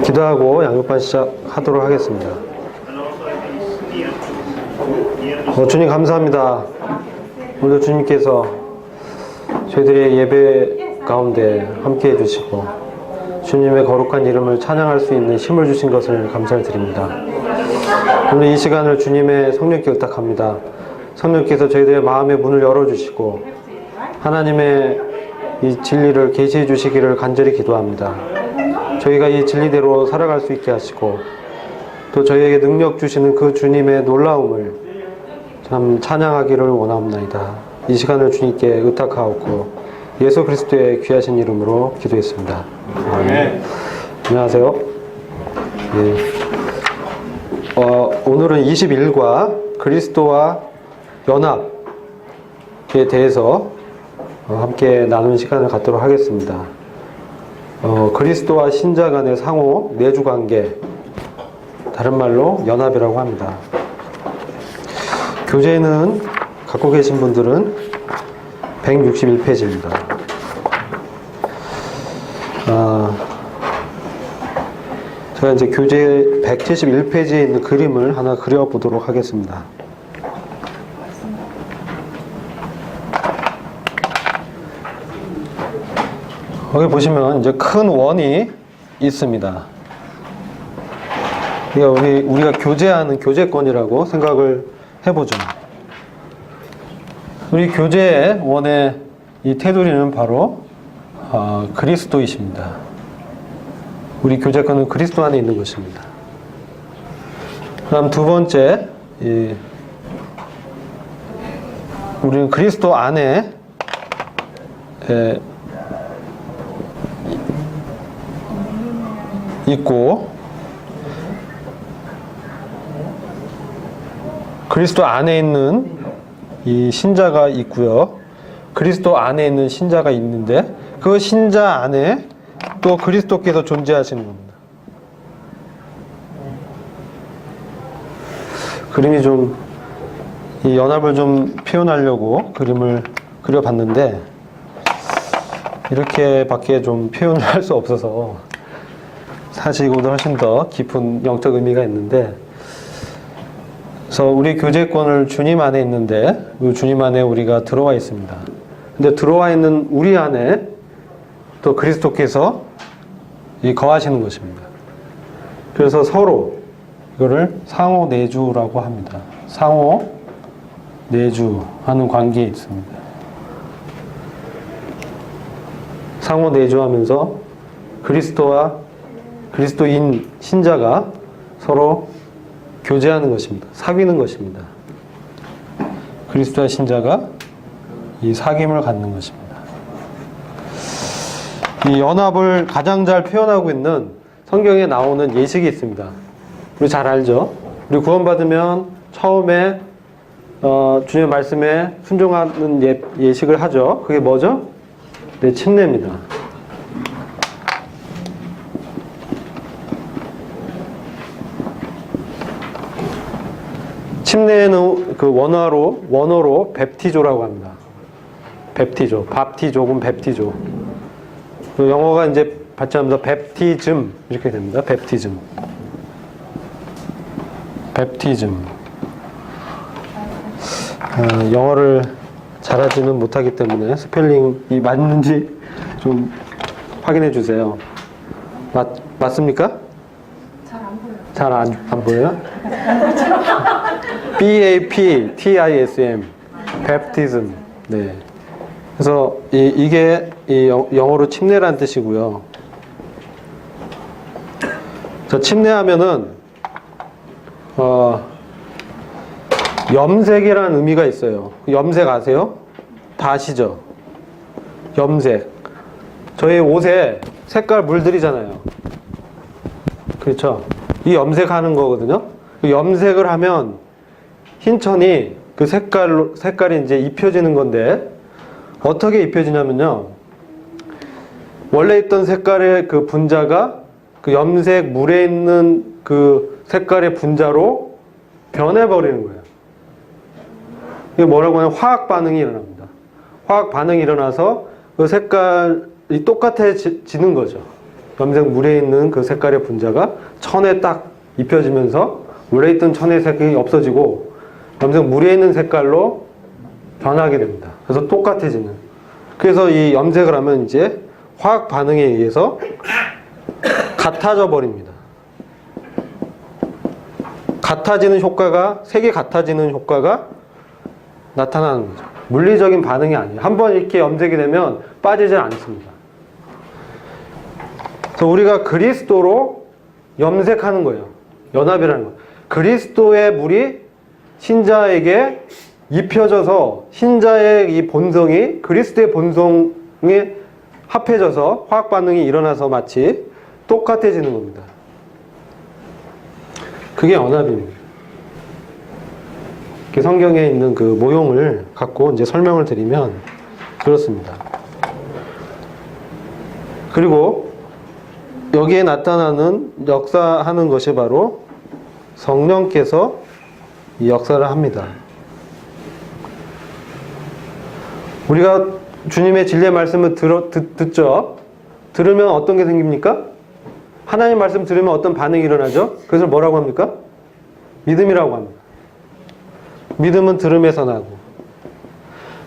기도하고 양육반 시작하도록 하겠습니다. 주님 감사합니다. 오늘 주님께서 저희들의 예배 가운데 함께 해주시고 주님의 거룩한 이름을 찬양할 수 있는 힘을 주신 것을 감사를 드립니다. 오늘 이 시간을 주님의 성령께 의탁합니다. 성령께서 저희들의 마음의 문을 열어주시고 하나님의 이 진리를 계시해 주시기를 간절히 기도합니다. 저희가 이 진리대로 살아갈 수 있게 하시고 또 저희에게 능력 주시는 그 주님의 놀라움을 참 찬양하기를 원합니다. 이 시간을 주님께 의탁하옵고 예수 그리스도의 귀하신 이름으로 기도했습니다. 아멘. 안녕하세요. 예. 오늘은 21과 그리스도와 연합에 대해서 함께 나누는 시간을 갖도록 하겠습니다. 그리스도와 신자 간의 상호 내주관계, 다른 말로 연합이라고 합니다. 교재는 갖고 계신 분들은 161페이지입니다. 제가 이제 교재 171페이지에 있는 그림을 하나 그려보도록 하겠습니다. 여기 보시면 이제 큰 원이 있습니다. 우리가 교제하는 교제권이라고 생각을 해보죠. 우리 교제의 원의 이 테두리는 바로 그리스도이십니다. 우리 교제권은 그리스도 안에 있는 것입니다. 그다음 두 번째, 우리는 그리스도 안에 있고 그리스도 안에 있는 이 신자가 있고요. 그리스도 안에 있는 신자가 있는데 그 신자 안에 또 그리스도께서 존재하시는 겁니다. 그림이 좀 이 연합을 좀 표현하려고 그림을 그려봤는데 이렇게밖에 좀 표현을 할 수 없어서 사실 이거보다 훨씬 더 깊은 영적 의미가 있는데, 그래서 우리 교제권을 주님 안에 있는데 주님 안에 우리가 들어와 있습니다. 근데 들어와 있는 우리 안에 또 그리스도께서 거하시는 것입니다. 그래서 서로 이거를 상호 내주라고 합니다. 상호 내주하는 관계에 있습니다. 상호 내주하면서 그리스도와 그리스도인 신자가 서로 교제하는 것입니다. 사귀는 것입니다. 그리스도와 신자가 이 사귐을 갖는 것입니다. 이 연합을 가장 잘 표현하고 있는 성경에 나오는 예식이 있습니다. 우리 잘 알죠? 우리 구원받으면 처음에 주님의 말씀에 순종하는 예식을 하죠. 그게 뭐죠? 네, 침례입니다. 침례는 그 원어로 뵙티조라고 합니다. 뵙티조, 밥티조금 뵙티조. 영어가 이제 받자면서 뵙티즘 이렇게 됩니다. 뵙티즘. 영어를 잘하지는 못하기 때문에 스펠링이 맞는지 좀 확인해 주세요. 맞습니까? 잘 안 보여요? BAPTISM, baptism. 네. 그래서 이게 영어로 침례라는 뜻이고요. 그래서 침례하면은 염색이라는 의미가 있어요. 염색 아세요? 다 아시죠? 염색. 저희 옷에 색깔 물들이잖아요. 그렇죠? 이 염색하는 거거든요. 염색을 하면 흰 천이 그 색깔이 이제 입혀지는 건데 어떻게 입혀지냐면요. 원래 있던 색깔의 그 분자가 그 염색 물에 있는 그 색깔의 분자로 변해버리는 거예요. 이게 뭐라고 하냐면 화학 반응이 일어납니다. 화학 반응이 일어나서 그 색깔이 똑같아지는 거죠. 염색 물에 있는 그 색깔의 분자가 천에 딱 입혀지면서 물에 있던 천의 색이 없어지고 염색 물에 있는 색깔로 변하게 됩니다. 그래서 똑같아지는. 그래서 이 염색을 하면 이제 화학 반응에 의해서 같아져 버립니다. 같아지는 효과가, 색이 같아지는 효과가 나타나는 거죠. 물리적인 반응이 아니에요. 한번 이렇게 염색이 되면 빠지지 않습니다. 그래서 우리가 그리스도로 염색하는 거예요. 연합이라는 거예요. 그리스도의 물이 신자에게 입혀져서 신자의 이 본성이 그리스도의 본성에 합해져서 화학 반응이 일어나서 마치 똑같아지는 겁니다. 그게 연합입니다. 성경에 있는 그 모형을 갖고 이제 설명을 드리면 그렇습니다. 그리고 여기에 나타나는 역사하는 것이 바로 성령께서 이 역사를 합니다. 우리가 주님의 진리의 말씀을 듣죠. 들으면 어떤 게 생깁니까? 하나님 말씀 들으면 어떤 반응이 일어나죠? 그것을 뭐라고 합니까? 믿음이라고 합니다. 믿음은 들음에서 나고,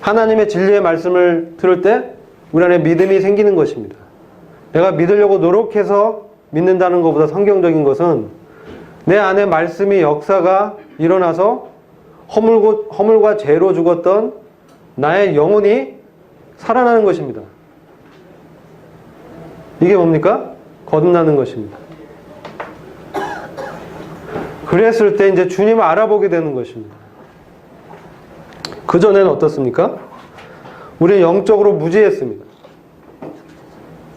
하나님의 진리의 말씀을 들을 때 우리 안에 믿음이 생기는 것입니다. 내가 믿으려고 노력해서 믿는다는 것보다 성경적인 것은 내 안에 말씀이 역사가 일어나서 허물과 죄로 죽었던 나의 영혼이 살아나는 것입니다. 이게 뭡니까? 거듭나는 것입니다. 그랬을 때 이제 주님을 알아보게 되는 것입니다. 그전에는 어떻습니까? 우리는 영적으로 무지했습니다.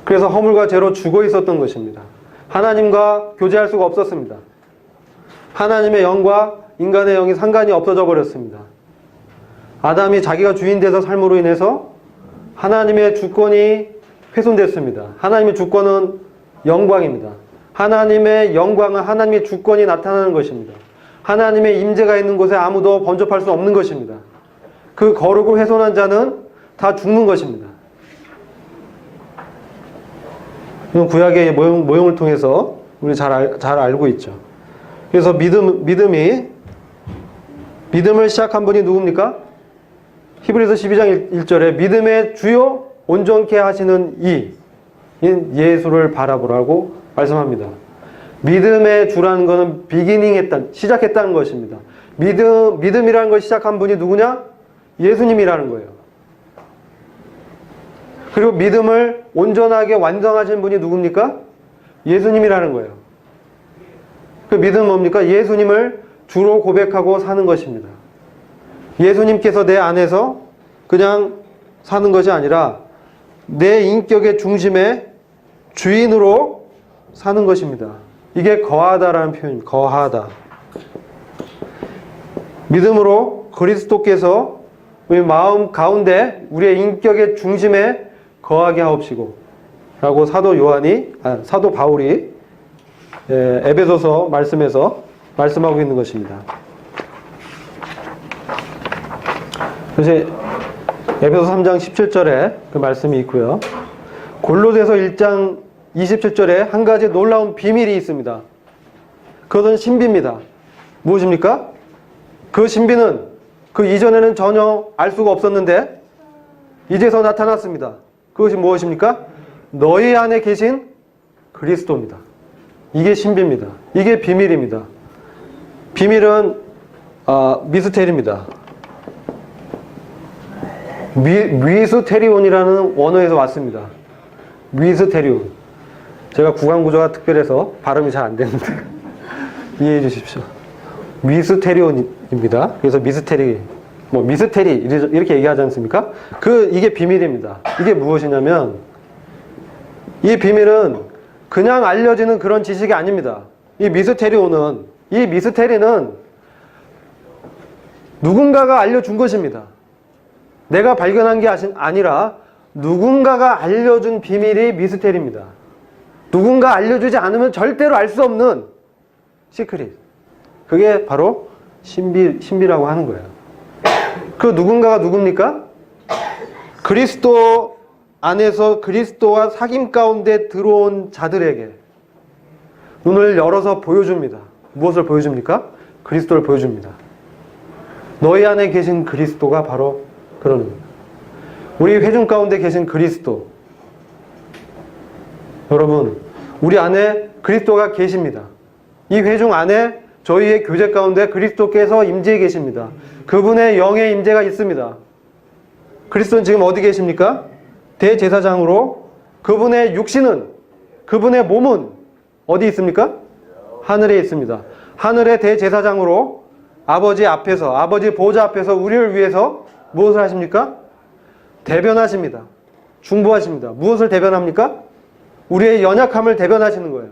그래서 허물과 죄로 죽어 있었던 것입니다. 하나님과 교제할 수가 없었습니다. 하나님의 영과 인간의 영이 상관이 없어져 버렸습니다. 아담이 자기가 주인 돼서 삶으로 인해서 하나님의 주권이 훼손됐습니다. 하나님의 주권은 영광입니다. 하나님의 영광은 하나님의 주권이 나타나는 것입니다. 하나님의 임재가 있는 곳에 아무도 범접할 수 없는 것입니다. 그 거룩을 훼손한 자는 다 죽는 것입니다. 이건 구약의 모형을 통해서 우리 잘 알고 있죠. 그래서 믿음을 시작한 분이 누굽니까? 히브리서 12장 1절에 믿음의 주요 온전케 하시는 이인 예수를 바라보라고 말씀합니다. 믿음의 주라는 것은 시작했다는 것입니다. 믿음이라는 걸 시작한 분이 누구냐? 예수님이라는 거예요. 그리고 믿음을 온전하게 완성하신 분이 누굽니까? 예수님이라는 거예요. 그 믿음은 뭡니까? 예수님을 주로 고백하고 사는 것입니다. 예수님께서 내 안에서 그냥 사는 것이 아니라 내 인격의 중심에 주인으로 사는 것입니다. 이게 거하다라는 표현입니다. 거하다. 믿음으로 그리스도께서 우리 마음 가운데 우리의 인격의 중심에 거하게 하옵시고 라고 사도 바울이 에베소서 말씀에서 말씀하고 있는 것입니다. 그래서 에베소서 3장 17절에 그 말씀이 있고요. 골로새서 1장 27절에 한 가지 놀라운 비밀이 있습니다. 그것은 신비입니다. 무엇입니까? 그 신비는 그 이전에는 전혀 알 수가 없었는데 이제서 나타났습니다. 그것이 무엇입니까? 너희 안에 계신 그리스도입니다. 이게 신비입니다. 이게 비밀입니다. 비밀은 미스테리입니다. 미스테리온이라는 원어에서 왔습니다. 미스테리온. 제가 구강구조가 특별해서 발음이 잘 안 되는데 이해해 주십시오. 미스테리온입니다. 그래서 미스테리 이렇게 얘기하지 않습니까? 이게 비밀입니다. 이게 무엇이냐면 이 비밀은 그냥 알려지는 그런 지식이 아닙니다. 이 미스테리는 누군가가 알려준 것입니다. 내가 발견한 게 아니라 누군가가 알려준 비밀이 미스테리입니다. 누군가 알려주지 않으면 절대로 알 수 없는 시크릿. 그게 바로 신비라고 하는 거예요. 그 누군가가 누굽니까? 그리스도 안에서 그리스도와 사귐 가운데 들어온 자들에게 눈을 열어서 보여줍니다. 무엇을 보여줍니까? 그리스도를 보여줍니다. 너희 안에 계신 그리스도가 바로 그런 겁니다. 우리 회중 가운데 계신 그리스도, 여러분, 우리 안에 그리스도가 계십니다. 이 회중 안에 저희의 교제 가운데 그리스도께서 임재해 계십니다. 그분의 영의 임재가 있습니다. 그리스도는 지금 어디 계십니까? 대제사장으로. 그분의 육신은, 그분의 몸은 어디 있습니까? 하늘에 있습니다. 하늘의 대제사장으로 아버지 앞에서, 아버지 보좌 앞에서 우리를 위해서 무엇을 하십니까? 대변하십니다. 중보하십니다. 무엇을 대변합니까? 우리의 연약함을 대변하시는 거예요.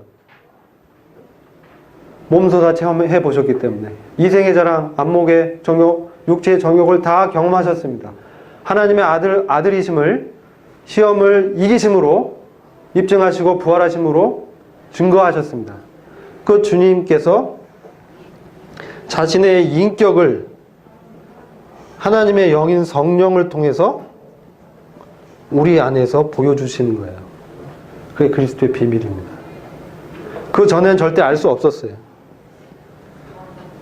몸소 다 체험해 보셨기 때문에. 이생의 자랑, 안목의 정욕, 육체의 정욕을 다 경험하셨습니다. 하나님의 아들이심을, 시험을 이기심으로 입증하시고 부활하심으로 증거하셨습니다. 그 주님께서 자신의 인격을 하나님의 영인 성령을 통해서 우리 안에서 보여주시는 거예요. 그게 그리스도의 비밀입니다. 그 전에는 절대 알 수 없었어요.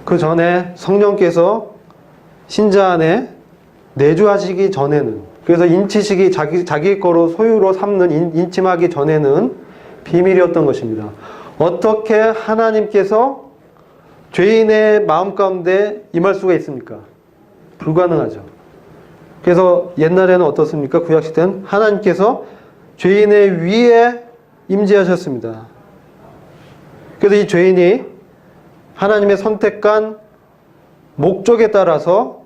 그 전에 성령께서 신자 안에 내주하시기 전에는, 그래서 인치시기 자기 거로 소유로 삼는 인침하기 전에는 비밀이었던 것입니다. 어떻게 하나님께서 죄인의 마음 가운데 임할 수가 있습니까? 불가능하죠. 그래서 옛날에는 어떻습니까? 구약시대는 하나님께서 죄인의 위에 임재하셨습니다. 그래서 이 죄인이 하나님의 선택한 목적에 따라서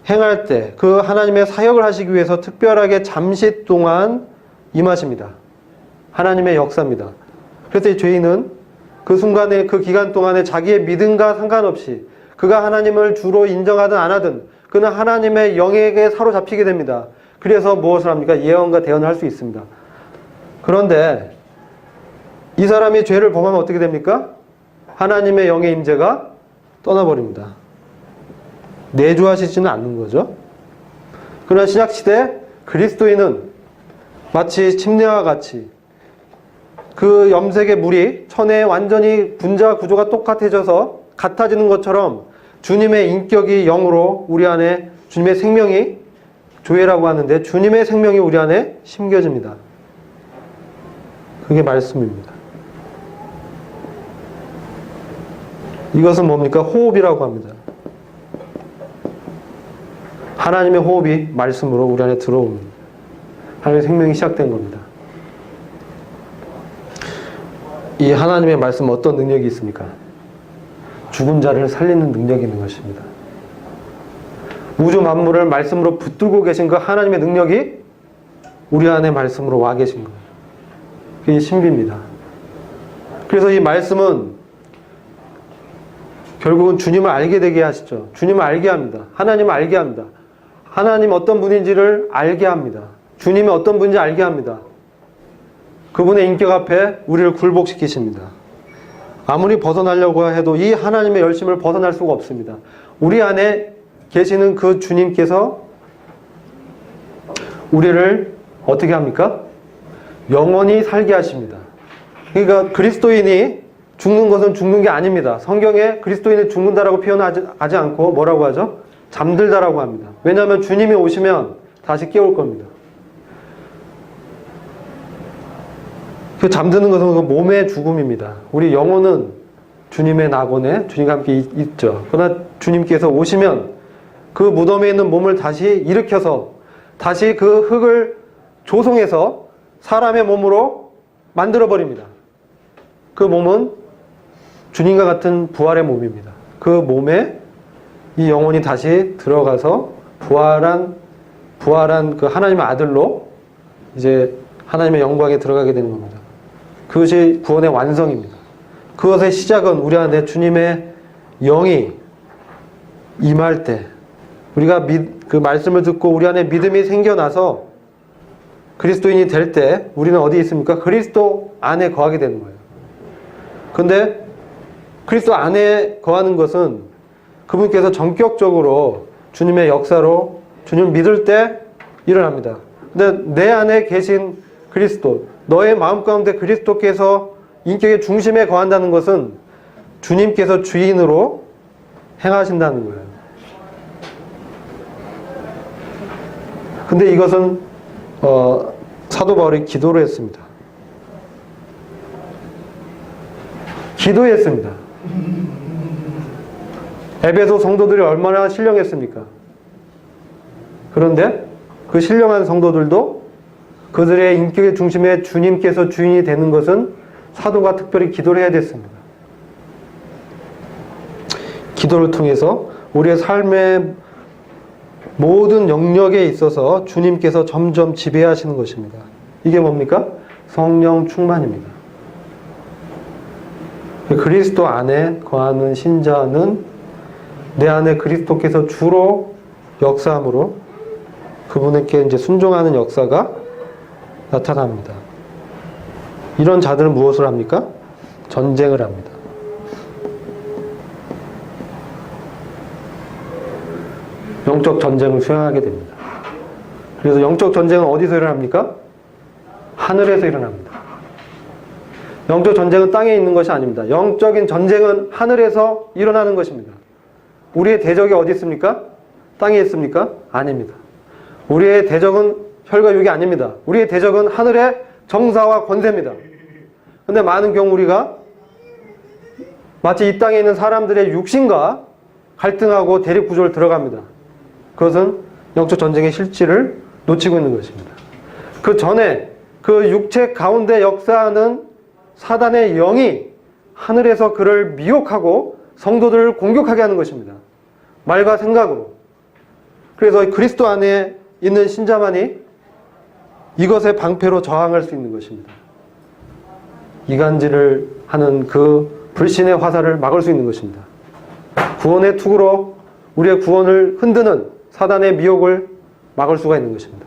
행할 때 그 하나님의 사역을 하시기 위해서 특별하게 잠시 동안 임하십니다. 하나님의 역사입니다. 그래서 이 죄인은 그 순간에, 그 기간 동안에 자기의 믿음과 상관없이 그가 하나님을 주로 인정하든 안 하든 그는 하나님의 영에게 사로잡히게 됩니다. 그래서 무엇을 합니까? 예언과 대언을 할 수 있습니다. 그런데 이 사람이 죄를 범하면 어떻게 됩니까? 하나님의 영의 임재가 떠나버립니다. 내주하시지는 않는 거죠. 그러나 신약시대 그리스도인은 마치 침례와 같이 그 염색의 물이 천에 완전히 분자 구조가 똑같아져서 같아지는 것처럼 주님의 인격이 영으로 우리 안에, 주님의 생명이, 조회라고 하는데 주님의 생명이 우리 안에 심겨집니다. 그게 말씀입니다. 이것은 뭡니까? 호흡이라고 합니다. 하나님의 호흡이 말씀으로 우리 안에 들어옵니다. 하나님의 생명이 시작된 겁니다. 이 하나님의 말씀은 어떤 능력이 있습니까? 죽은 자를 살리는 능력이 있는 것입니다. 우주 만물을 말씀으로 붙들고 계신 그 하나님의 능력이 우리 안에 말씀으로 와 계신 거예요. 그게 신비입니다. 그래서 이 말씀은 결국은 주님을 알게 되게 하시죠. 주님을 알게 합니다. 하나님을 알게 합니다. 하나님 어떤 분인지를 알게 합니다. 주님이 어떤 분인지 알게 합니다. 그분의 인격 앞에 우리를 굴복시키십니다. 아무리 벗어나려고 해도 이 하나님의 열심을 벗어날 수가 없습니다. 우리 안에 계시는 그 주님께서 우리를 어떻게 합니까? 영원히 살게 하십니다. 그러니까 그리스도인이 죽는 것은 죽는 게 아닙니다. 성경에 그리스도인이 죽는다라고 표현하지 않고 뭐라고 하죠? 잠들다라고 합니다. 왜냐하면 주님이 오시면 다시 깨울 겁니다. 그 잠드는 것은 그 몸의 죽음입니다. 우리 영혼은 주님의 낙원에 주님과 함께 있죠. 그러나 주님께서 오시면 그 무덤에 있는 몸을 다시 일으켜서 다시 그 흙을 조성해서 사람의 몸으로 만들어버립니다. 그 몸은 주님과 같은 부활의 몸입니다. 그 몸에 이 영혼이 다시 들어가서 부활한 그 하나님의 아들로 이제 하나님의 영광에 들어가게 되는 겁니다. 그것이 구원의 완성입니다. 그것의 시작은 우리 안에 주님의 영이 임할 때, 우리가 그 말씀을 듣고 우리 안에 믿음이 생겨나서 그리스도인이 될 때 우리는 어디에 있습니까? 그리스도 안에 거하게 되는 거예요. 근데 그리스도 안에 거하는 것은 그분께서 전격적으로 주님의 역사로 주님을 믿을 때 일어납니다. 근데 내 안에 계신 그리스도, 너의 마음 가운데 그리스도께서 인격의 중심에 거한다는 것은 주님께서 주인으로 행하신다는 거예요. 근데 이것은 사도 바울이 기도를 했습니다. 기도했습니다. 에베소 성도들이 얼마나 신령했습니까? 그런데 그 신령한 성도들도 그들의 인격의 중심에 주님께서 주인이 되는 것은 사도가 특별히 기도를 해야 됐습니다. 기도를 통해서 우리의 삶의 모든 영역에 있어서 주님께서 점점 지배하시는 것입니다. 이게 뭡니까? 성령 충만입니다. 그리스도 안에 거하는 신자는 내 안에 그리스도께서 주로 역사함으로 그분에게 이제 순종하는 역사가 나타납니다. 이런 자들은 무엇을 합니까? 전쟁을 합니다. 영적 전쟁을 수행하게 됩니다. 그래서 영적 전쟁은 어디서 일어납니까? 하늘에서 일어납니다. 영적 전쟁은 땅에 있는 것이 아닙니다. 영적인 전쟁은 하늘에서 일어나는 것입니다. 우리의 대적이 어디 있습니까? 땅에 있습니까? 아닙니다. 우리의 대적은 혈과 육이 아닙니다. 우리의 대적은 하늘의 정사와 권세입니다. 근데 많은 경우 우리가 마치 이 땅에 있는 사람들의 육신과 갈등하고 대립구조를 들어갑니다. 그것은 영적 전쟁의 실질을 놓치고 있는 것입니다. 그 전에 그 육체 가운데 역사하는 사단의 영이 하늘에서 그를 미혹하고 성도들을 공격하게 하는 것입니다. 말과 생각으로. 그래서 그리스도 안에 있는 신자만이 이것의 방패로 저항할 수 있는 것입니다. 이간질을 하는 그 불신의 화살을 막을 수 있는 것입니다. 구원의 투구로 우리의 구원을 흔드는 사단의 미혹을 막을 수가 있는 것입니다.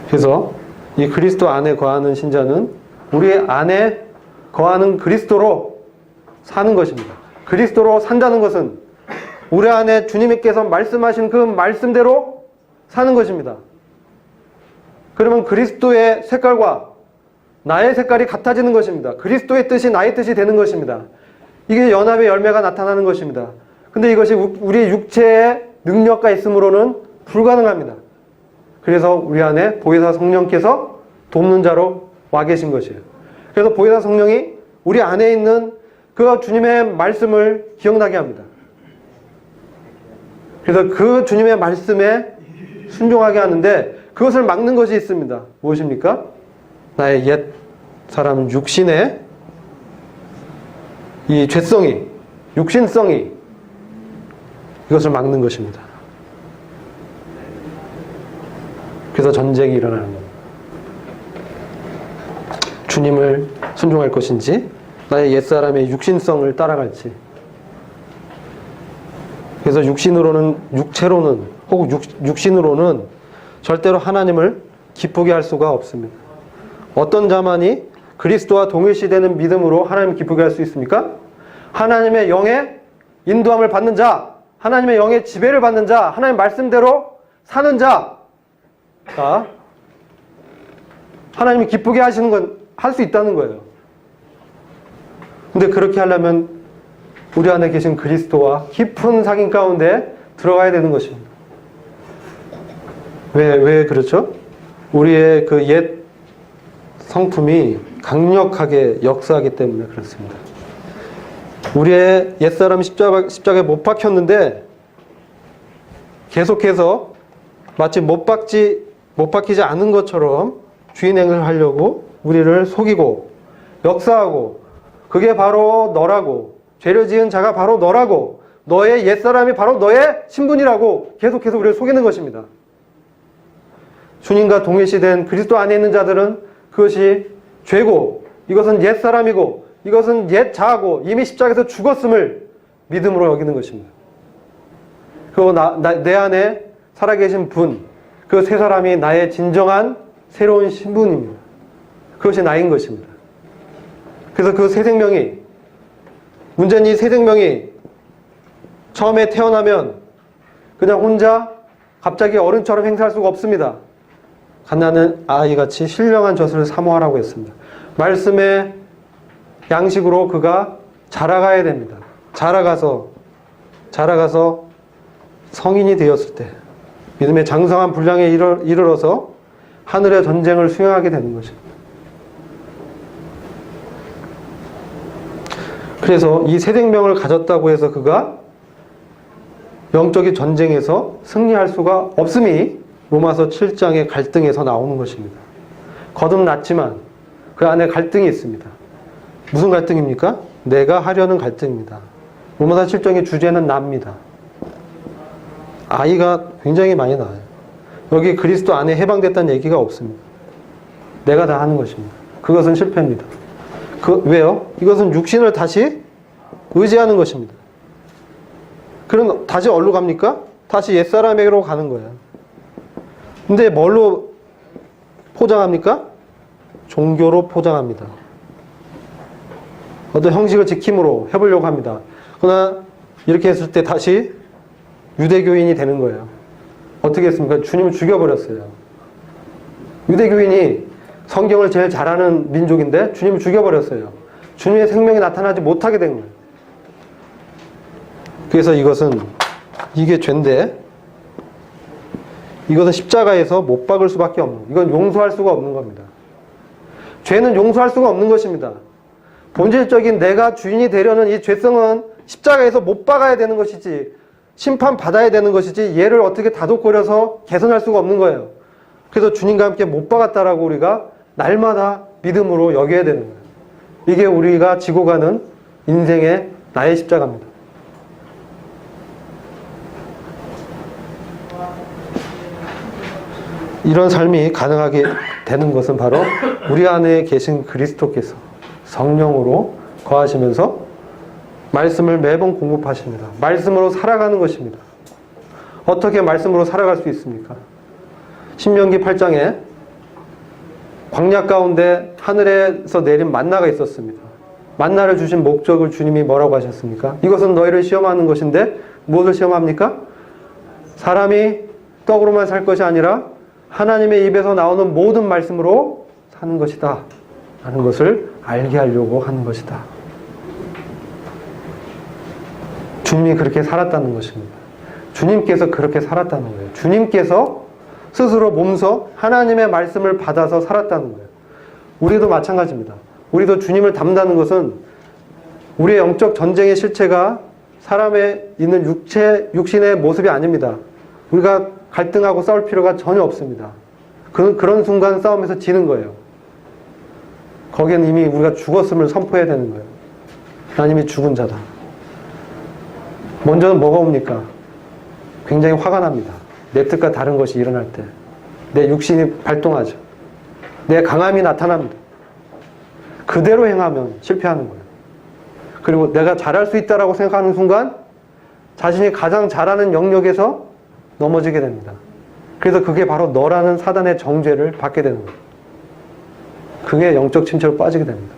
그래서 이 그리스도 안에 거하는 신자는 우리 안에 거하는 그리스도로 사는 것입니다. 그리스도로 산다는 것은 우리 안에 주님께서 말씀하신 그 말씀대로 사는 것입니다. 그러면 그리스도의 색깔과 나의 색깔이 같아지는 것입니다. 그리스도의 뜻이 나의 뜻이 되는 것입니다. 이게 연합의 열매가 나타나는 것입니다. 근데 이것이 우리 육체의 능력과 있음으로는 불가능합니다. 그래서 우리 안에 보혜사 성령께서 돕는 자로 와 계신 것이에요. 그래서 보혜사 성령이 우리 안에 있는 그 주님의 말씀을 기억나게 합니다. 그래서 그 주님의 말씀에 순종하게 하는데 그것을 막는 것이 있습니다. 무엇입니까? 나의 옛 사람 육신의 이 죄성이, 육신성이 이것을 막는 것입니다. 그래서 전쟁이 일어나는 겁니다. 주님을 순종할 것인지 나의 옛사람의 육신성을 따라갈지. 그래서 육체로는 혹은 육신으로는 절대로 하나님을 기쁘게 할 수가 없습니다. 어떤 자만이 그리스도와 동일시되는 믿음으로 하나님을 기쁘게 할 수 있습니까? 하나님의 영의 인도함을 받는 자, 하나님의 영의 지배를 받는 자, 하나님 말씀대로 사는 자가 하나님이 기쁘게 하시는 건 할 수 있다는 거예요. 근데 그렇게 하려면 우리 안에 계신 그리스도와 깊은 사귐 가운데 들어가야 되는 것입니다. 왜 그렇죠? 우리의 그 옛 성품이 강력하게 역사하기 때문에 그렇습니다. 우리의 옛사람이 십자가에 못 박혔는데 계속해서 마치 못 박히지 않은 것처럼 주인행을 하려고 우리를 속이고 역사하고 그게 바로 너라고, 죄를 지은 자가 바로 너라고, 너의 옛사람이 바로 너의 신분이라고 계속해서 우리를 속이는 것입니다. 주님과 동일시된 그리스도 안에 있는 자들은 그것이 죄고 이것은 옛사람이고 이것은 옛 자아고 이미 십자가에서 죽었음을 믿음으로 여기는 것입니다. 그리고 내 안에 살아계신 분, 그 세 사람이 나의 진정한 새로운 신분입니다. 그것이 나인 것입니다. 그래서 그 새 생명이, 문제는 이 새 생명이 처음에 태어나면 그냥 혼자 갑자기 어른처럼 행세할 수가 없습니다. 갓난은 아이같이 신령한 젖을 사모하라고 했습니다. 말씀의 양식으로 그가 자라가야 됩니다. 자라가서 성인이 되었을 때 믿음의 장성한 분량에 이르러서 하늘의 전쟁을 수행하게 되는 것입니다. 그래서 이 새 생명을 가졌다고 해서 그가 영적인 전쟁에서 승리할 수가 없음이 로마서 7장의 갈등에서 나오는 것입니다. 거듭났지만 그 안에 갈등이 있습니다. 무슨 갈등입니까? 내가 하려는 갈등입니다. 로마서 7장의 주제는 나입니다. 아이가 굉장히 많이 나와요. 여기 그리스도 안에 해방됐다는 얘기가 없습니다. 내가 다 하는 것입니다. 그것은 실패입니다. 왜요? 이것은 육신을 다시 의지하는 것입니다. 그럼 다시 어디로 갑니까? 다시 옛사람에게로 가는 거예요. 근데 뭘로 포장합니까? 종교로 포장합니다. 어떤 형식을 지킴으로 해보려고 합니다. 그러나 이렇게 했을 때 다시 유대교인이 되는 거예요. 어떻게 했습니까? 주님을 죽여버렸어요. 유대교인이 성경을 제일 잘하는 민족인데 주님을 죽여버렸어요. 주님의 생명이 나타나지 못하게 된 거예요. 그래서 이게 죄인데 이것은 십자가에서 못 박을 수밖에 없는, 이건 용서할 수가 없는 겁니다. 죄는 용서할 수가 없는 것입니다. 본질적인 내가 주인이 되려는 이 죄성은 십자가에서 못 박아야 되는 것이지, 심판받아야 되는 것이지, 얘를 어떻게 다독거려서 개선할 수가 없는 거예요. 그래서 주님과 함께 못 박았다라고 우리가 날마다 믿음으로 여겨야 되는 거예요. 이게 우리가 지고 가는 인생의 나의 십자가입니다. 이런 삶이 가능하게 되는 것은 바로 우리 안에 계신 그리스도께서 성령으로 거하시면서 말씀을 매번 공급하십니다. 말씀으로 살아가는 것입니다. 어떻게 말씀으로 살아갈 수 있습니까? 신명기 8장에 광야 가운데 하늘에서 내린 만나가 있었습니다. 만나를 주신 목적을 주님이 뭐라고 하셨습니까? 이것은 너희를 시험하는 것인데 무엇을 시험합니까? 사람이 떡으로만 살 것이 아니라 하나님의 입에서 나오는 모든 말씀으로 사는 것이다 라는 것을 알게 하려고 하는 것이다. 주님이 그렇게 살았다는 것입니다. 주님께서 그렇게 살았다는 거예요. 주님께서 스스로 몸소 하나님의 말씀을 받아서 살았다는 거예요. 우리도 마찬가지입니다. 우리도 주님을 닮다는 것은 우리의 영적 전쟁의 실체가 사람에 있는 육신의 모습이 아닙니다. 우리가 갈등하고 싸울 필요가 전혀 없습니다. 그런 순간 싸움에서 지는 거예요. 거기에는 이미 우리가 죽었음을 선포해야 되는 거예요. 하나님이 죽은 자다. 먼저는 뭐가 옵니까? 굉장히 화가 납니다. 내 뜻과 다른 것이 일어날 때 내 육신이 발동하죠. 내 강함이 나타납니다. 그대로 행하면 실패하는 거예요. 그리고 내가 잘할 수 있다라고 생각하는 순간 자신이 가장 잘하는 영역에서 넘어지게 됩니다. 그래서 그게 바로 너라는 사단의 정죄를 받게 되는 거예요. 그게 영적 침체로 빠지게 됩니다.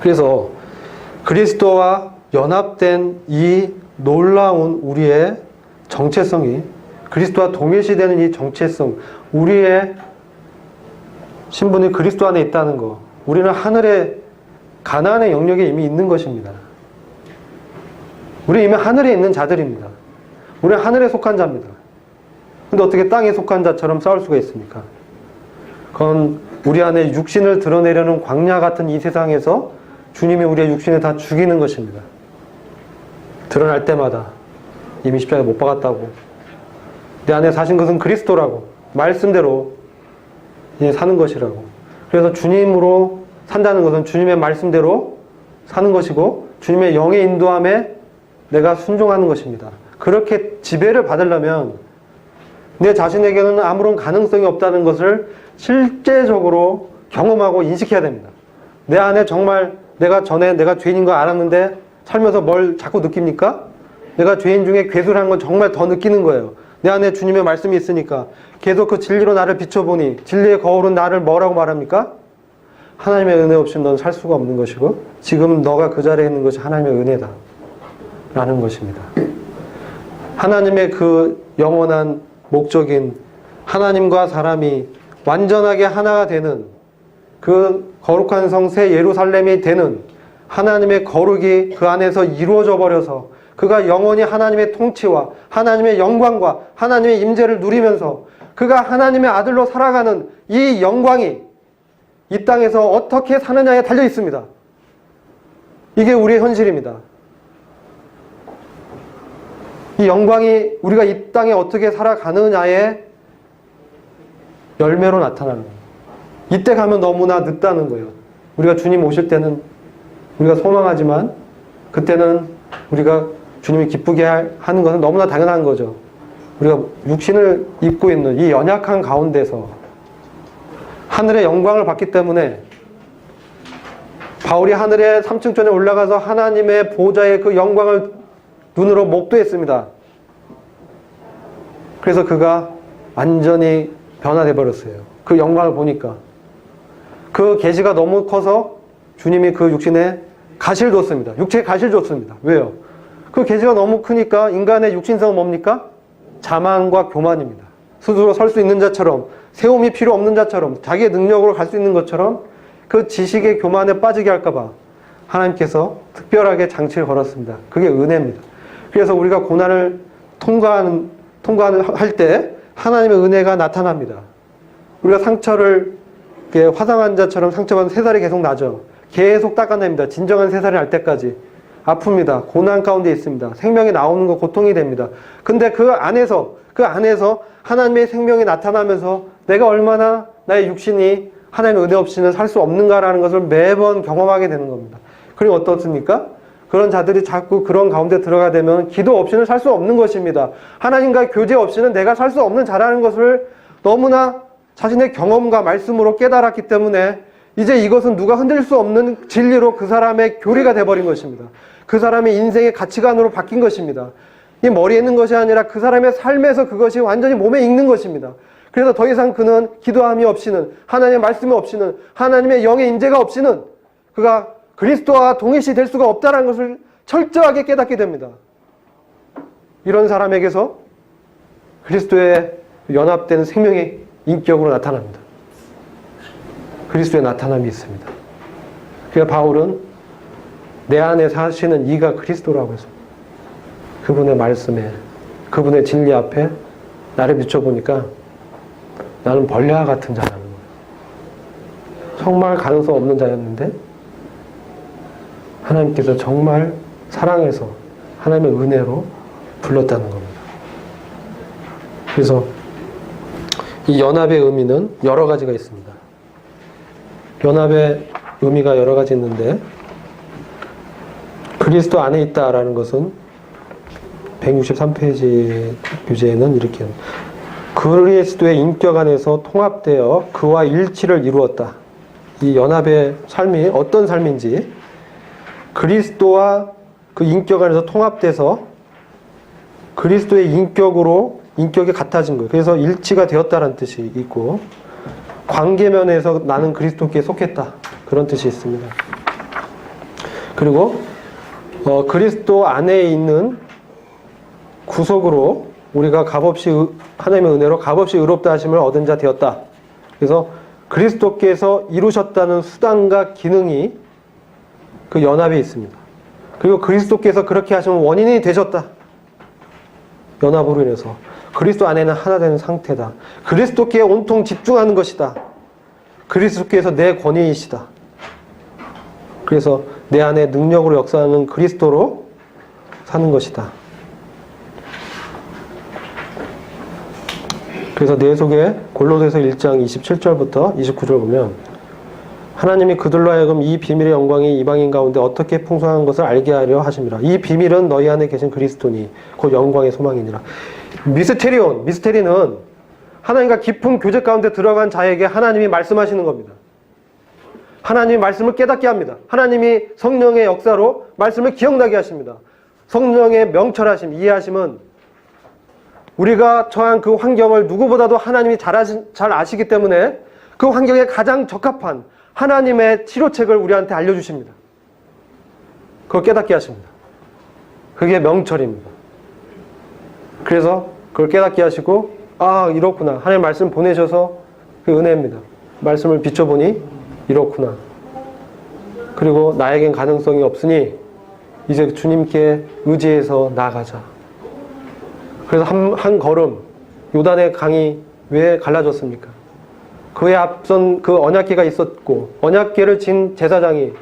그래서 그리스도와 연합된 이 놀라운 우리의 정체성이, 그리스도와 동일시되는 이 정체성, 우리의 신분이 그리스도 안에 있다는 것, 우리는 하늘의 가나안의 영역에 이미 있는 것입니다. 우리 이미 하늘에 있는 자들입니다. 우리는 하늘에 속한 자입니다. 근데 어떻게 땅에 속한 자처럼 싸울 수가 있습니까? 그건 우리 안에 육신을 드러내려는 광야 같은 이 세상에서 주님이 우리의 육신을 다 죽이는 것입니다. 드러날 때마다 이미 십자가에 못 박았다고, 내 안에 사신 것은 그리스도라고, 말씀대로 이제 사는 것이라고. 그래서 주님으로 산다는 것은 주님의 말씀대로 사는 것이고 주님의 영의 인도함에 내가 순종하는 것입니다. 그렇게 지배를 받으려면 내 자신에게는 아무런 가능성이 없다는 것을 실제적으로 경험하고 인식해야 됩니다. 내 안에 정말 내가 전에 내가 죄인인 거 알았는데 살면서 뭘 자꾸 느낍니까? 내가 죄인 중에 괴수라는 건 정말 더 느끼는 거예요. 내 안에 주님의 말씀이 있으니까 계속 그 진리로 나를 비춰보니 진리의 거울은 나를 뭐라고 말합니까? 하나님의 은혜 없이 넌 살 수가 없는 것이고 지금 너가 그 자리에 있는 것이 하나님의 은혜다 라는 것입니다. 하나님의 그 영원한 목적인 하나님과 사람이 완전하게 하나가 되는 그 거룩한 성 새 예루살렘이 되는 하나님의 거룩이 그 안에서 이루어져 버려서 그가 영원히 하나님의 통치와 하나님의 영광과 하나님의 임재를 누리면서 그가 하나님의 아들로 살아가는 이 영광이 이 땅에서 어떻게 사느냐에 달려 있습니다. 이게 우리의 현실입니다. 이 영광이 우리가 이 땅에 어떻게 살아가느냐의 열매로 나타나는 거예요. 이때 가면 너무나 늦다는 거예요. 우리가 주님 오실 때는 우리가 소망하지만 그때는 우리가 주님이 기쁘게 하는 것은 너무나 당연한 거죠. 우리가 육신을 입고 있는 이 연약한 가운데서 하늘의 영광을 받기 때문에 바울이 하늘의 3층전에 올라가서 하나님의 보좌의 그 영광을 눈으로 목도했습니다. 그래서 그가 완전히 변화돼 버렸어요. 그 영광을 보니까. 그 계시가 너무 커서 주님이 그 육신에 가시를 줬습니다. 육체에 가시를 줬습니다. 왜요? 그 계시가 너무 크니까 인간의 육신성은 뭡니까? 자만과 교만입니다. 스스로 설 수 있는 자처럼, 세움이 필요 없는 자처럼, 자기의 능력으로 갈 수 있는 것처럼 그 지식의 교만에 빠지게 할까봐 하나님께서 특별하게 장치를 걸었습니다. 그게 은혜입니다. 그래서 우리가 고난을 통과할 때 하나님의 은혜가 나타납니다. 우리가 상처를 화상한 자처럼 상처받은 새살이 계속 나죠. 계속 닦아냅니다. 진정한 새살이 날 때까지. 아픕니다. 고난 가운데 있습니다. 생명이 나오는 거 고통이 됩니다. 근데 그 안에서 하나님의 생명이 나타나면서 내가 얼마나 나의 육신이 하나님의 은혜 없이는 살 수 없는가라는 것을 매번 경험하게 되는 겁니다. 그리고 어떻습니까? 그런 자들이 자꾸 그런 가운데 들어가 되면 기도 없이는 살 수 없는 것입니다. 하나님과 교제 없이는 내가 살 수 없는 자라는 것을 너무나 자신의 경험과 말씀으로 깨달았기 때문에 이제 이것은 누가 흔들 수 없는 진리로 그 사람의 교리가 돼버린 것입니다. 그 사람의 인생의 가치관으로 바뀐 것입니다. 이 머리에 있는 것이 아니라 그 사람의 삶에서 그것이 완전히 몸에 익는 것입니다. 그래서 더 이상 그는 기도함이 없이는, 하나님의 말씀이 없이는, 하나님의 영의 임재가 없이는 그가 그리스도와 동일시 될 수가 없다는 것을 철저하게 깨닫게 됩니다. 이런 사람에게서 그리스도의 연합된 생명이 인격으로 나타납니다. 그리스도의 나타남이 있습니다. 그래서 바울은 내 안에 사시는 이가 그리스도라고 했습니다. 그분의 말씀에, 그분의 진리 앞에 나를 비춰보니까 나는 벌레와 같은 자라는 거예요. 정말 가능성 없는 자였는데 하나님께서 정말 사랑해서 하나님의 은혜로 불렀다는 겁니다. 그래서 이 연합의 의미는 여러 가지가 있습니다. 연합의 의미가 여러 가지 있는데 그리스도 안에 있다라는 것은 163페이지 교재에는 이렇게 그리스도의 인격 안에서 통합되어 그와 일치를 이루었다. 이 연합의 삶이 어떤 삶인지 그리스도와 그 인격 안에서 통합돼서 그리스도의 인격이 같아진 거예요. 그래서 일치가 되었다는 뜻이 있고 관계면에서 나는 그리스도께 속했다. 그런 뜻이 있습니다. 그리고 그리스도 안에 있는 구속으로 우리가 값없이 하나님의 은혜로 값없이 의롭다 하심을 얻은 자 되었다. 그래서 그리스도께서 이루셨다는 수단과 기능이 그 연합에 있습니다. 그리고 그리스도께서 그렇게 하시면 원인이 되셨다. 연합으로 인해서 그리스도 안에는 하나 되는 상태다. 그리스도께 온통 집중하는 것이다. 그리스도께서 내 권위이시다. 그래서 내 안에 능력으로 역사하는 그리스도로 사는 것이다. 그래서 내 속에 골로새서 1장 27절부터 29절 보면 하나님이 그들로 하여금 이 비밀의 영광이 이방인 가운데 어떻게 풍성한 것을 알게 하려 하심이라. 이 비밀은 너희 안에 계신 그리스도니 곧 영광의 소망이니라. 미스테리는 하나님과 깊은 교제 가운데 들어간 자에게 하나님이 말씀하시는 겁니다. 하나님이 말씀을 깨닫게 합니다. 하나님이 성령의 역사로 말씀을 기억나게 하십니다. 성령의 명철하심, 이해하심은 우리가 처한 그 환경을 누구보다도 하나님이 잘 아시기 때문에 그 환경에 가장 적합한 하나님의 치료책을 우리한테 알려주십니다. 그걸 깨닫게 하십니다. 그게 명철입니다. 그래서 그걸 깨닫게 하시고, 아, 이렇구나. 하나님 말씀 보내셔서 그 은혜입니다. 말씀을 비춰보니 이렇구나. 그리고 나에겐 가능성이 없으니 이제 주님께 의지해서 나아가자. 그래서 한 걸음, 요단의 강이 왜 갈라졌습니까? 그에 앞선 그 언약궤가 있었고, 언약궤를 진 제사장이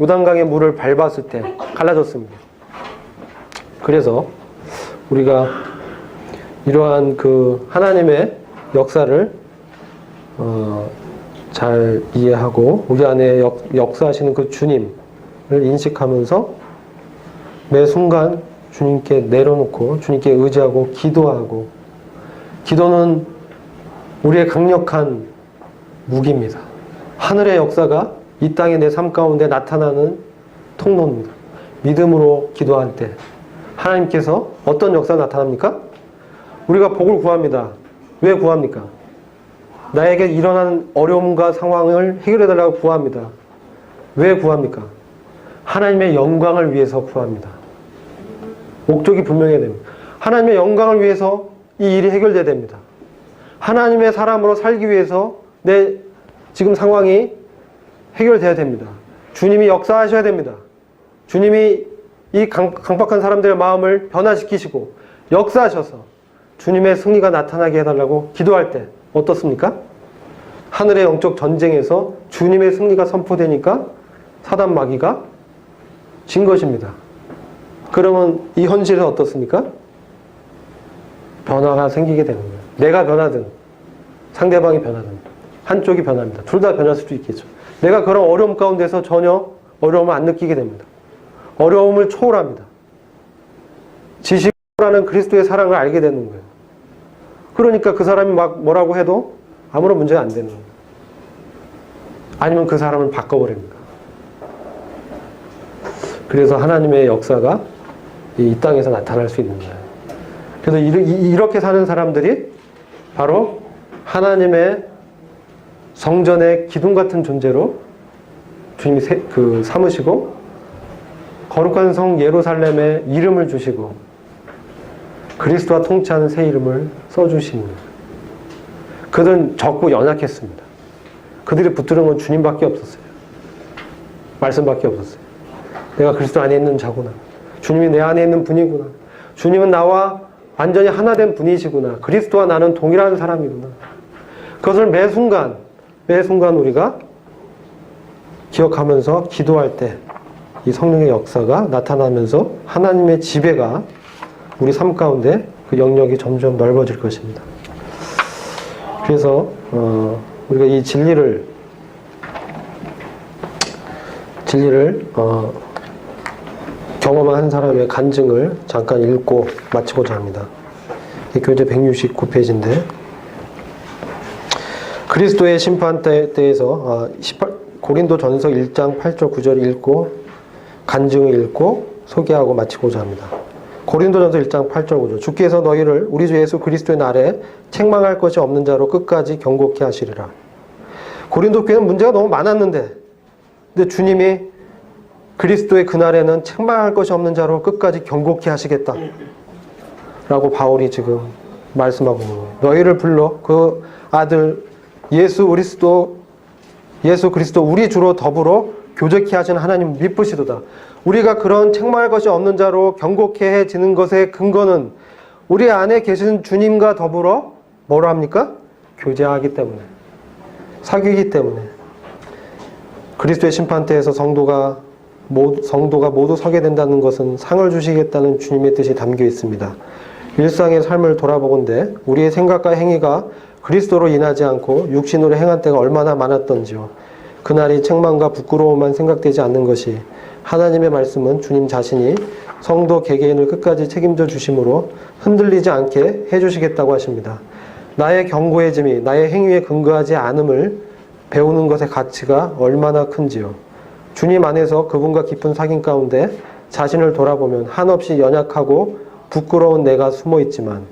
요단강의 물을 밟았을 때 갈라졌습니다. 그래서 우리가 이러한 그 하나님의 역사를 잘 이해하고 우리 안에 역사하시는 그 주님을 인식하면서 매 순간 주님께 내려놓고 주님께 의지하고 기도하고, 기도는 우리의 강력한 무기입니다. 하늘의 역사가 이 땅의 내 삶 가운데 나타나는 통로입니다. 믿음으로 기도할 때 하나님께서 어떤 역사가 나타납니까? 우리가 복을 구합니다. 왜 구합니까? 나에게 일어난 어려움과 상황을 해결해달라고 구합니다. 왜 구합니까? 하나님의 영광을 위해서 구합니다. 목적이 분명해야 됩니다. 하나님의 영광을 위해서 이 일이 해결돼야 됩니다. 하나님의 사람으로 살기 위해서 내 지금 상황이 해결돼야 됩니다. 주님이 역사하셔야 됩니다. 주님이 이 강박한 사람들의 마음을 변화시키시고 역사하셔서 주님의 승리가 나타나게 해달라고 기도할 때 어떻습니까? 하늘의 영적 전쟁에서 주님의 승리가 선포되니까 사단 마귀가 진 것입니다. 그러면 이 현실은 어떻습니까? 변화가 생기게 되는 거예요. 내가 변하든 상대방이 변하든 한쪽이 변합니다. 둘 다 변할 수도 있겠죠. 내가 그런 어려움 가운데서 전혀 어려움을 안 느끼게 됩니다. 어려움을 초월합니다. 지식이라는 그리스도의 사랑을 알게 되는 거예요. 그러니까 그 사람이 막 뭐라고 해도 아무런 문제가 안 되는 거예요. 아니면 그 사람을 바꿔버립니다. 그래서 하나님의 역사가 이 땅에서 나타날 수 있는 거예요. 그래서 이렇게 사는 사람들이 바로 하나님의 성전의 기둥 같은 존재로 주님이 삼으시고 거룩한 성 예루살렘에 이름을 주시고 그리스도와 통치하는 새 이름을 써주십니다. 그들은 적고 연약했습니다. 그들이 붙드는 건 주님밖에 없었어요. 말씀밖에 없었어요. 내가 그리스도 안에 있는 자구나. 주님이 내 안에 있는 분이구나. 주님은 나와 완전히 하나 된 분이시구나. 그리스도와 나는 동일한 사람이구나. 그것을 매 순간 우리가 기억하면서 기도할 때 이 성령의 역사가 나타나면서 하나님의 지배가 우리 삶 가운데 그 영역이 점점 넓어질 것입니다. 그래서 우리가 이 진리를 경험한 사람의 간증을 잠깐 읽고 마치고자 합니다. 교재 169페이지인데 그리스도의 심판대에서 고린도전서 1장 8절 9절 읽고 간증을 읽고 소개하고 마치고자 합니다. 고린도전서 1장 8절 9절 주께서 너희를 우리 주 예수 그리스도의 날에 책망할 것이 없는 자로 끝까지 경고케 하시리라. 고린도 교회는 문제가 너무 많았는데 근데 주님이 그리스도의 그날에는 책망할 것이 없는 자로 끝까지 경고케 하시겠다 라고 바울이 지금 말씀하고 있는 거예요. 너희를 불러 그 아들 예수 그리스도 우리 주로 더불어 교제케 하신 하나님 미쁘시도다. 우리가 그런 책망할 것이 없는 자로 경고케 해지는 것의 근거는 우리 안에 계신 주님과 더불어 뭐로 합니까? 교제하기 때문에, 사귀기 때문에. 그리스도의 심판대에서 성도가 모두 서게 된다는 것은 상을 주시겠다는 주님의 뜻이 담겨 있습니다. 일상의 삶을 돌아보건대 우리의 생각과 행위가 그리스도로 인하지 않고 육신으로 행한 때가 얼마나 많았던지요. 그날이 책망과 부끄러움만 생각되지 않는 것이 하나님의 말씀은 주님 자신이 성도 개개인을 끝까지 책임져 주심으로 흔들리지 않게 해주시겠다고 하십니다. 나의 견고해짐이 나의 행위에 근거하지 않음을 배우는 것의 가치가 얼마나 큰지요. 주님 안에서 그분과 깊은 사귐 가운데 자신을 돌아보면 한없이 연약하고 부끄러운 내가 숨어 있지만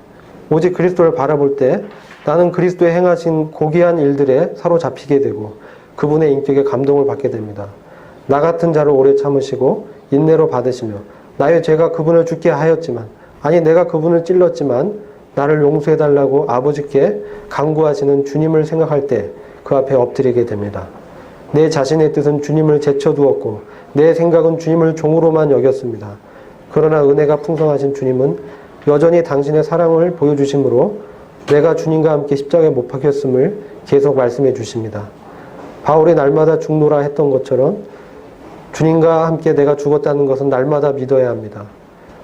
오직 그리스도를 바라볼 때 나는 그리스도의 행하신 고귀한 일들에 사로잡히게 되고 그분의 인격에 감동을 받게 됩니다. 나 같은 자를 오래 참으시고 인내로 받으시며 나의 죄가 그분을 죽게 하였지만 아니 내가 그분을 찔렀지만 나를 용서해달라고 아버지께 간구하시는 주님을 생각할 때 그 앞에 엎드리게 됩니다. 내 자신의 뜻은 주님을 제쳐두었고 내 생각은 주님을 종으로만 여겼습니다. 그러나 은혜가 풍성하신 주님은 여전히 당신의 사랑을 보여주심으로 내가 주님과 함께 십자가에 못 박혔음을 계속 말씀해 주십니다. 바울이 날마다 죽노라 했던 것처럼 주님과 함께 내가 죽었다는 것은 날마다 믿어야 합니다.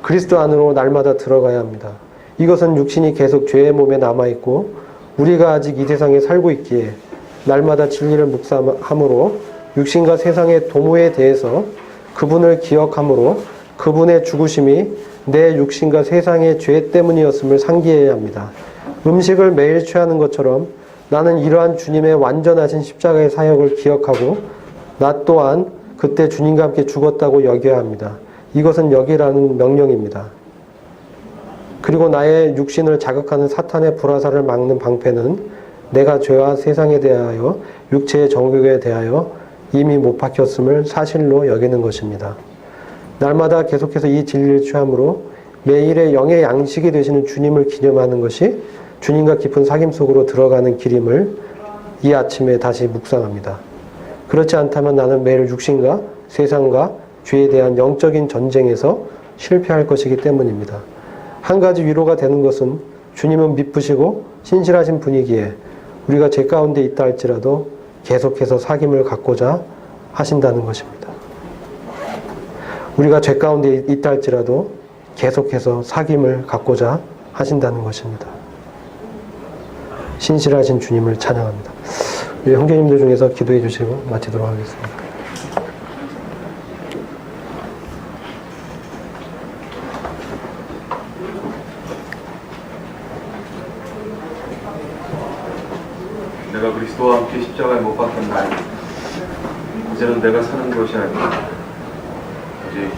그리스도 안으로 날마다 들어가야 합니다. 이것은 육신이 계속 죄의 몸에 남아있고 우리가 아직 이 세상에 살고 있기에 날마다 진리를 묵상함으로 육신과 세상의 도모에 대해서 그분을 기억함으로 그분의 죽으심이 내 육신과 세상의 죄 때문이었음을 상기해야 합니다. 음식을 매일 취하는 것처럼 나는 이러한 주님의 완전하신 십자가의 사역을 기억하고 나 또한 그때 주님과 함께 죽었다고 여겨야 합니다. 이것은 여기라는 명령입니다. 그리고 나의 육신을 자극하는 사탄의 불화살을 막는 방패는 내가 죄와 세상에 대하여 육체의 정욕에 대하여 이미 못 박혔음을 사실로 여기는 것입니다. 날마다 계속해서 이 진리를 취함으로 매일의 영의 양식이 되시는 주님을 기념하는 것이 주님과 깊은 사귐 속으로 들어가는 길임을 이 아침에 다시 묵상합니다. 그렇지 않다면 나는 매일 육신과 세상과 죄에 대한 영적인 전쟁에서 실패할 것이기 때문입니다. 한 가지 위로가 되는 것은 주님은 미쁘시고 신실하신 분이기에 우리가 죄 가운데 있다 할지라도 계속해서 사귐을 갖고자 하신다는 것입니다. 우리가 죄 가운데 있다 할지라도 계속해서 사귐을 갖고자 하신다는 것입니다. 신실하신 주님을 찬양합니다. 우리 형제님들 중에서 기도해 주시고 마치도록 하겠습니다. 내가 그리스도와 함께 십자가에 못 박힌 날, 이제는 내가 사는 것이 아니라 오직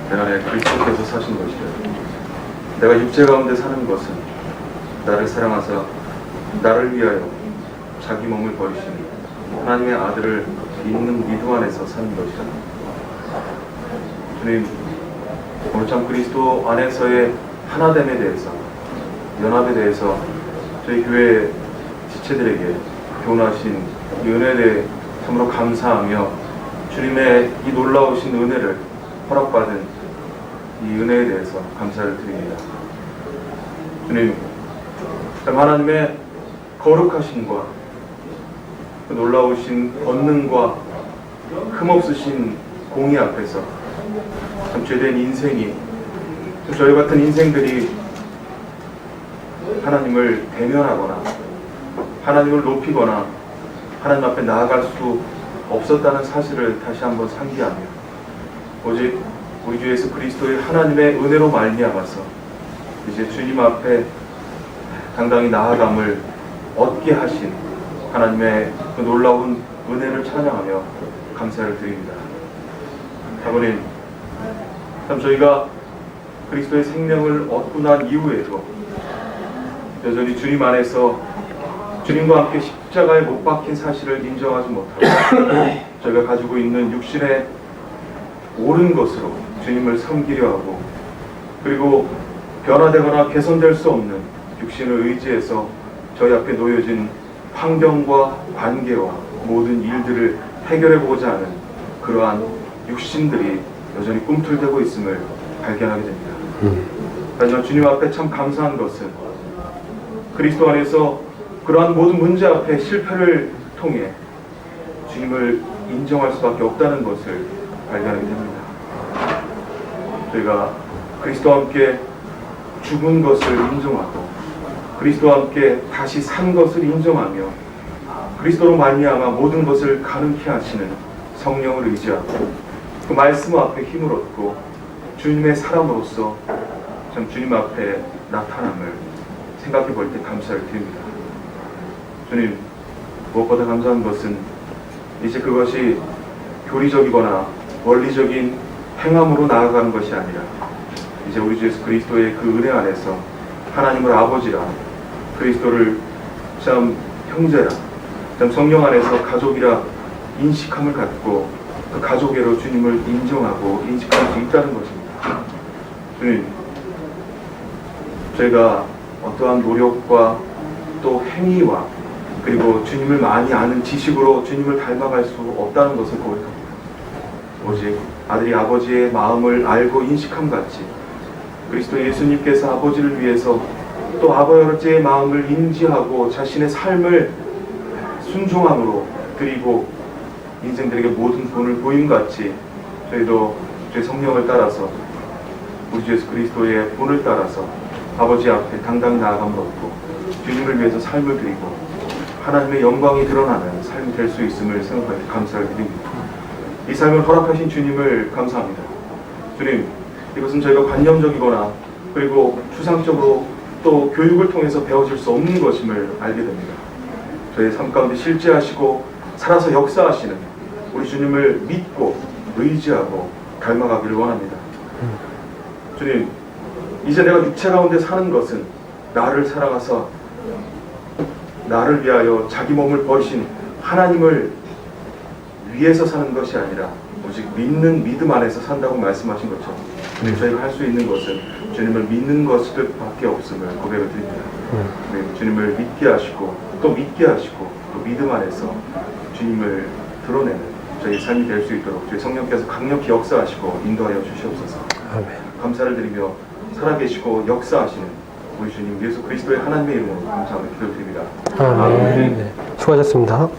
내가 내 그리스도께서 사신 것이라. 내가 육체 가운데 사는 것은 나를 사랑하사 나를 위하여 자기 몸을 버리시니 하나님의 아들을 있는 믿음 안에서 사는 것이라. 주님, 오늘 참 그리스도 안에서의 하나됨에 대해서, 연합에 대해서 저희 교회 지체들에게 교훈하신 이 은혜에 대해 참으로 감사하며 주님의 이 놀라우신 은혜를 허락받은 이 은혜에 대해서 감사를 드립니다. 주님, 하나님의 거룩하심과 그 놀라우신 권능과 흠없으신 공의 앞에서 참 죄된 인생이, 저희 같은 인생들이 하나님을 대면하거나 하나님을 높이거나 하나님 앞에 나아갈 수 없었다는 사실을 다시 한번 상기하며 오직 우리 주 예수 그리스도의 하나님의 은혜로 말미암아서 이제 주님 앞에 당당히 나아감을 얻게 하신 하나님의 그 놀라운 은혜를 찬양하며 감사를 드립니다. 아버님, 참 저희가 그리스도의 생명을 얻고 난 이후에도 여전히 주님 안에서 주님과 함께 십자가에 못 박힌 사실을 인정하지 못하고 저희가 가지고 있는 육신의 옳은 것으로 주님을 섬기려 하고, 그리고 변화되거나 개선될 수 없는 육신을 의지해서 저희 앞에 놓여진 환경과 관계와 모든 일들을 해결해보고자 하는 그러한 육신들이 여전히 꿈틀대고 있음을 발견하게 됩니다. 하지만 주님 앞에 참 감사한 것은 그리스도 안에서 그러한 모든 문제 앞에 실패를 통해 주님을 인정할 수밖에 없다는 것을 발견하게 됩니다. 저희가 그리스도와 함께 죽은 것을 인정하고 그리스도와 함께 다시 산 것을 인정하며 그리스도로 말미암아 모든 것을 가능케 하시는 성령을 의지하고 그 말씀 앞에 힘을 얻고 주님의 사람으로서 참 주님 앞에 나타남을 생각해 볼 때 감사를 드립니다. 주님, 무엇보다 감사한 것은 이제 그것이 교리적이거나 원리적인 행함으로 나아가는 것이 아니라 이제 우리 주 예수 그리스도의 그 은혜 안에서 하나님을 아버지라, 그리스도를 참 형제라, 참 성령 안에서 가족이라 인식함을 갖고 그 가족애로 주님을 인정하고 인식할 수 있다는 것입니다. 주님, 저희가 어떠한 노력과 또 행위와 그리고 주님을 많이 아는 지식으로 주님을 닮아갈 수 없다는 것을 고백합니다. 오직 아들이 아버지의 마음을 알고 인식함 같이 그리스도 예수님께서 아버지를 위해서 또 아버지의 마음을 인지하고 자신의 삶을 순종함으로 드리고 인생들에게 모든 본을 보임같이 저희도 주의 성령을 따라서 우리 주 예수 그리스도의 본을 따라서 아버지 앞에 당당히 나아감을 얻고 주님을 위해서 삶을 드리고 하나님의 영광이 드러나는 삶이 될 수 있음을 생각할 때 감사를 드립니다. 이 삶을 허락하신 주님을 감사합니다. 주님, 이것은 저희가 관념적이거나 그리고 추상적으로 또 교육을 통해서 배워질 수 없는 것임을 알게 됩니다. 저희의 삶 가운데 실제하시고 살아서 역사하시는 우리 주님을 믿고 의지하고 닮아가기를 원합니다. 주님, 이제 내가 육체 가운데 사는 것은 나를 사랑하사 나를 위하여 자기 몸을 버리신 하나님을 위해서 사는 것이 아니라 오직 믿는 믿음 안에서 산다고 말씀하신 것처럼 저희가 할 수 있는 것은 주님을 믿는 것밖에 없음을 고백을 드립니다. 주님을 믿게 하시고 또 믿게 하시고 또 믿음 안에서 주님을 드러내는 저희 삶이 될 수 있도록 저희 성령께서 강력히 역사하시고 인도하여 주시옵소서. 아멘. 감사를 드리며 살아계시고 역사하시는 우리 주님 예수 그리스도의 하나님의 이름으로 감사하며 기도드립니다. 아멘. 네. 수고하셨습니다.